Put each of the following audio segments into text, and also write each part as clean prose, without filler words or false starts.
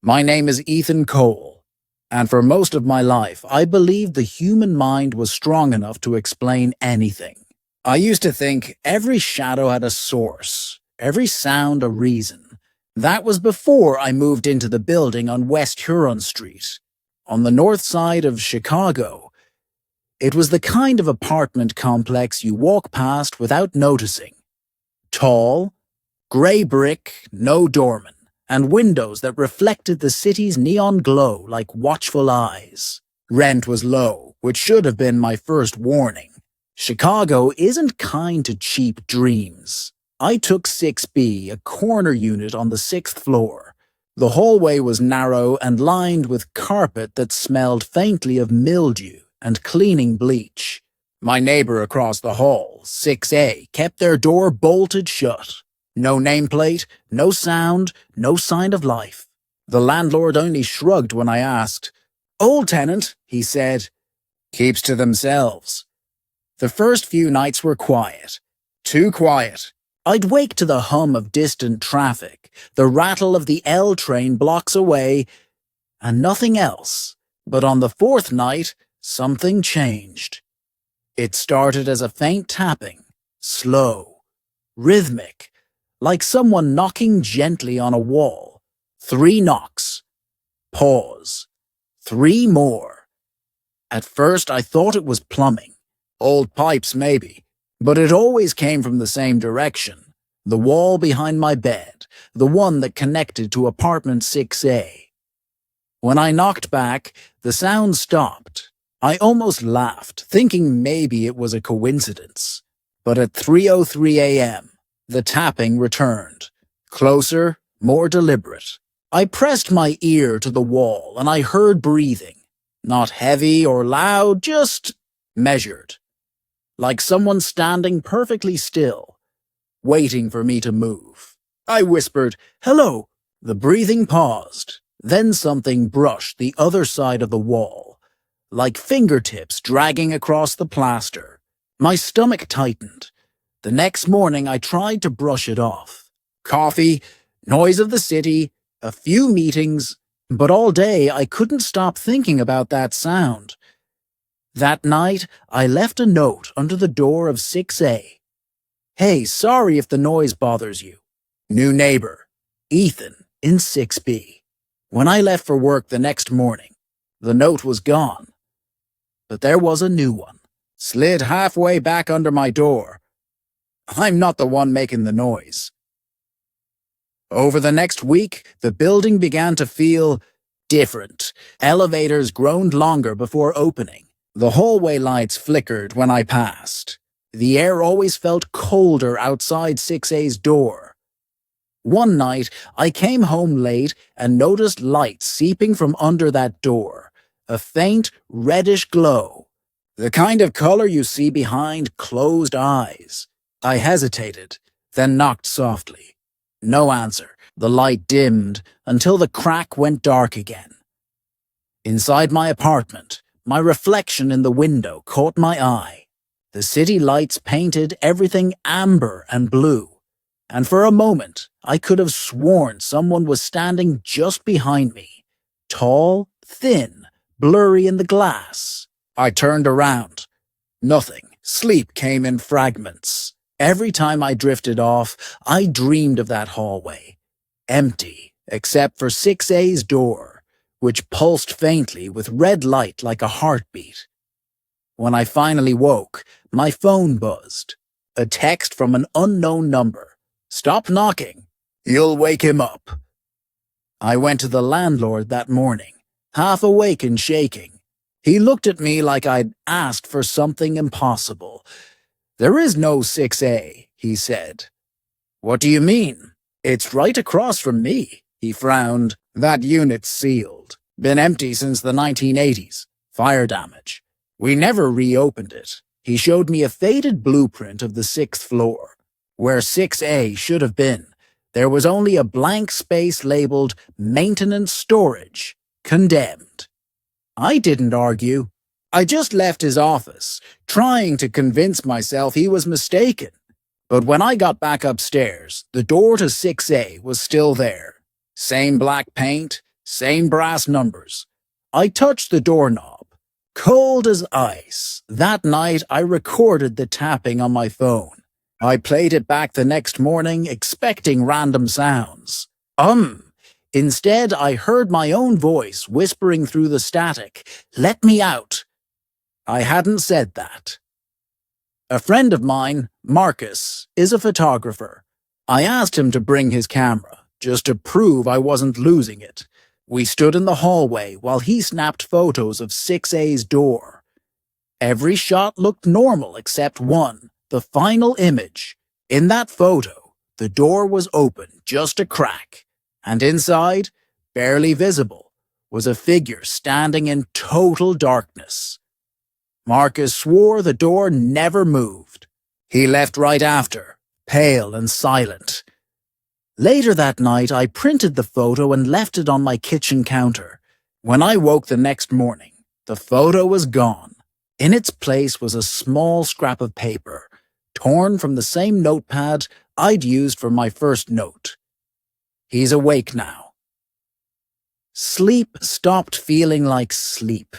My name is Ethan Cole, and for most of my life, I believed the human mind was strong enough to explain anything. I used to think every shadow had a source, every sound a reason. That was before I moved into the building on West Huron Street, on the north side of Chicago. It was the kind of apartment complex you walk past without noticing. Tall, gray brick, no doorman, and windows that reflected the city's neon glow like watchful eyes. Rent was low, which should have been my first warning. Chicago isn't kind to cheap dreams. I took 6B, a corner unit on the 6th floor. The hallway was narrow and lined with carpet that smelled faintly of mildew and cleaning bleach. My neighbor across the hall, 6A, kept their door bolted shut. No nameplate, no sound, no sign of life. The landlord only shrugged when I asked. "Old tenant," he said. "Keeps to themselves." The first few nights were quiet. Too quiet. I'd wake to the hum of distant traffic, the rattle of the L train blocks away, and nothing else. But on the fourth night, something changed. It started as a faint tapping, slow, rhythmic, like someone knocking gently on a wall. 3 knocks. Pause. 3 more. At first I thought it was plumbing. Old pipes maybe. But it always came from the same direction. The wall behind my bed. The one that connected to apartment 6A. When I knocked back, the sound stopped. I almost laughed, thinking maybe it was a coincidence. But at 3:03 a.m., the tapping returned. Closer, more deliberate. I pressed my ear to the wall and I heard breathing. Not heavy or loud, just measured. Like someone standing perfectly still, waiting for me to move. I whispered, "Hello." The breathing paused. Then something brushed the other side of the wall, like fingertips dragging across the plaster. My stomach tightened. The next morning I tried to brush it off. Coffee, noise of the city, a few meetings, but all day I couldn't stop thinking about that sound. That night, I left a note under the door of 6A. "Hey, sorry if the noise bothers you. New neighbor, Ethan, in 6B. When I left for work the next morning, the note was gone. But there was a new one, slid halfway back under my door. I'm not the one making the noise. Over the next week, the building began to feel different. Elevators groaned longer before opening. The hallway lights flickered when I passed. The air always felt colder outside 6A's door. One night, I came home late and noticed light seeping from under that door, a faint, reddish glow, the kind of color you see behind closed eyes. I hesitated, then knocked softly. No answer. The light dimmed until the crack went dark again. Inside my apartment, my reflection in the window caught my eye. The city lights painted everything amber and blue, and for a moment I could have sworn someone was standing just behind me, tall, thin, blurry in the glass. I turned around. Nothing. Sleep came in fragments. Every time I drifted off, I dreamed of that hallway. Empty, except for 6A's door, which pulsed faintly with red light like a heartbeat. When I finally woke, my phone buzzed. A text from an unknown number. "Stop knocking. You'll wake him up." I went to the landlord that morning, half awake and shaking. He looked at me like I'd asked for something impossible. "There is no 6A, he said. "What do you mean?" "It's right across from me," he frowned. "That unit's sealed. Been empty since the 1980s. Fire damage. We never reopened it." He showed me a faded blueprint of the 6th floor. Where 6A should have been, there was only a blank space labeled Maintenance Storage, Condemned. I didn't argue. I just left his office, trying to convince myself he was mistaken. But when I got back upstairs, the door to 6A was still there. Same black paint, Same brass numbers. I touched the doorknob. Cold as ice. That night I recorded the tapping on my phone. I played it back the next morning, expecting random sounds. Instead, I heard my own voice whispering through the static, "Let me out." I hadn't said that. A friend of mine, Marcus, is a photographer. I asked him to bring his camera, just to prove I wasn't losing it. We stood in the hallway while he snapped photos of 6A's door. Every shot looked normal except one, the final image. In that photo, the door was open, just a crack, and inside, barely visible, was a figure standing in total darkness. Marcus swore the door never moved. He left right after, pale and silent. Later that night, I printed the photo and left it on my kitchen counter. When I woke the next morning, the photo was gone. In its place was a small scrap of paper, torn from the same notepad I'd used for my first note. He's awake now. Sleep stopped feeling like sleep.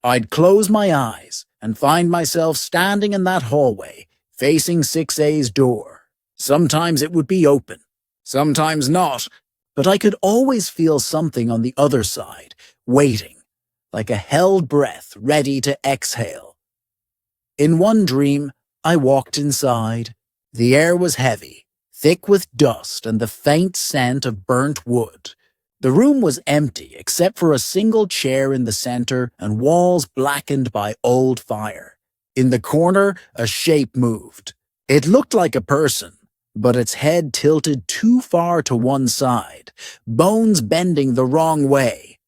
I'd close my eyes and find myself standing in that hallway, facing 6A's door. Sometimes it would be open, sometimes not, but I could always feel something on the other side, waiting, like a held breath ready to exhale. In one dream, I walked inside. The air was heavy, thick with dust and the faint scent of burnt wood. The room was empty except for a single chair in the center and walls blackened by old fire. In the corner, a shape moved. It looked like a person, but its head tilted too far to one side, bones bending the wrong way.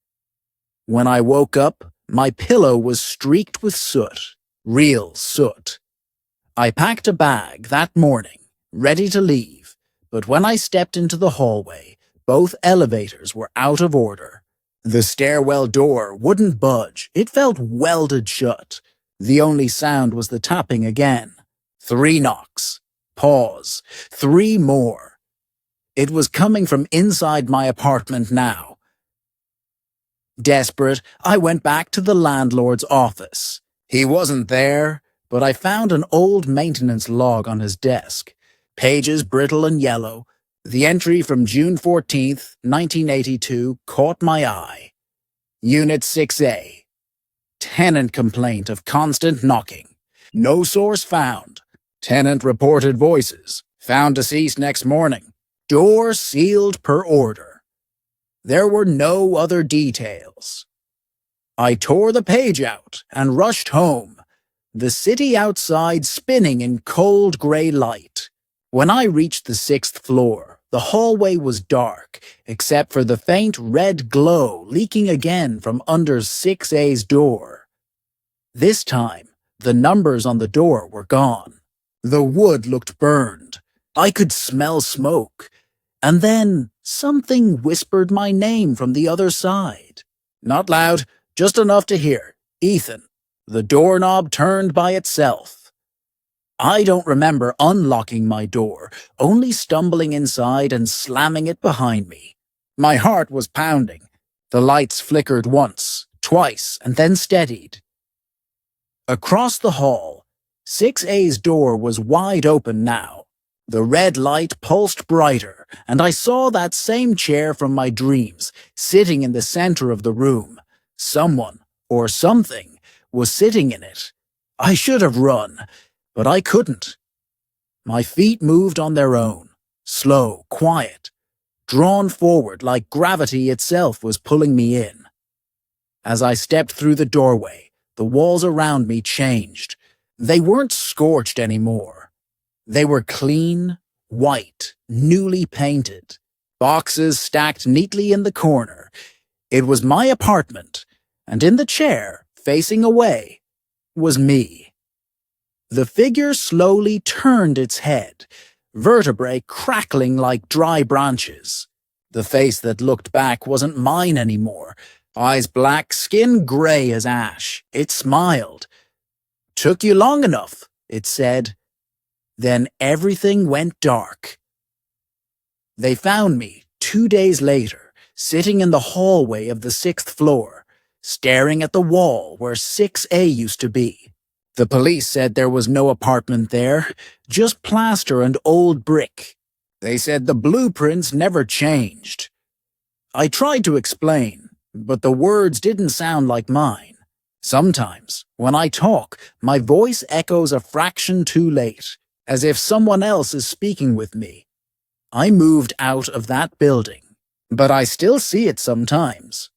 When I woke up, my pillow was streaked with soot, real soot. I packed a bag that morning, ready to leave, but when I stepped into the hallway, both elevators were out of order. The stairwell door wouldn't budge. It felt welded shut. The only sound was the tapping again. 3 knocks. Pause. 3 more. It was coming from inside my apartment now. Desperate, I went back to the landlord's office. He wasn't there, but I found an old maintenance log on his desk. Pages brittle and yellow. The entry from June 14th, 1982 caught my eye. Unit 6A. Tenant complaint of constant knocking. No source found. Tenant reported voices. Found deceased next morning. Door sealed per order. There were no other details. I tore the page out and rushed home, the city outside spinning in cold gray light. When I reached the 6th floor, the hallway was dark, except for the faint red glow leaking again from under 6A's door. This time, the numbers on the door were gone. The wood looked burned. I could smell smoke. And then something whispered my name from the other side. Not loud, just enough to hear. Ethan. The doorknob turned by itself. I don't remember unlocking my door, only stumbling inside and slamming it behind me. My heart was pounding. The lights flickered once, twice, and then steadied. Across the hall, 6A's door was wide open now. The red light pulsed brighter, and I saw that same chair from my dreams, sitting in the center of the room. Someone, or something, was sitting in it. I should have run, but I couldn't. My feet moved on their own, slow, quiet, drawn forward like gravity itself was pulling me in. As I stepped through the doorway, the walls around me changed. They weren't scorched anymore. They were clean, white, newly painted. Boxes stacked neatly in the corner. It was my apartment, and in the chair, facing away, was me. The figure slowly turned its head, vertebrae crackling like dry branches. The face that looked back wasn't mine anymore. Eyes black, skin gray as ash. It smiled. "Took you long enough," it said. Then everything went dark. They found me 2 days later, sitting in the hallway of the 6th floor, staring at the wall where 6A used to be. The police said there was no apartment there, just plaster and old brick. They said the blueprints never changed. I tried to explain, but the words didn't sound like mine. Sometimes, when I talk, my voice echoes a fraction too late, as if someone else is speaking with me. I moved out of that building, but I still see it sometimes,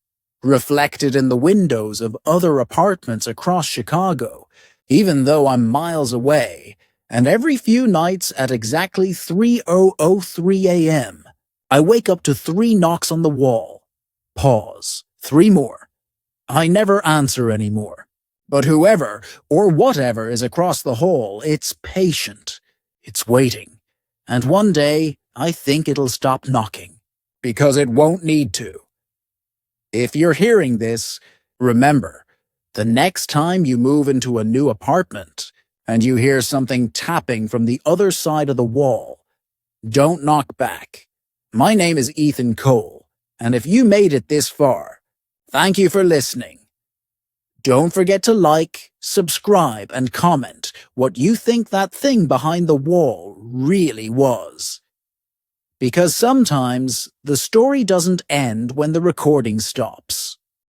reflected in the windows of other apartments across Chicago, even though I'm miles away, and every few nights at exactly 3:03 a.m., I wake up to 3 knocks on the wall. Pause. 3 more. I never answer anymore. But whoever or whatever is across the hall, it's patient. It's waiting. And one day, I think it'll stop knocking. Because it won't need to. If you're hearing this, remember, the next time you move into a new apartment and you hear something tapping from the other side of the wall, don't knock back. My name is Ethan Cole, and if you made it this far, thank you for listening. Don't forget to like, subscribe, and comment what you think that thing behind the wall really was. Because sometimes the story doesn't end when the recording stops.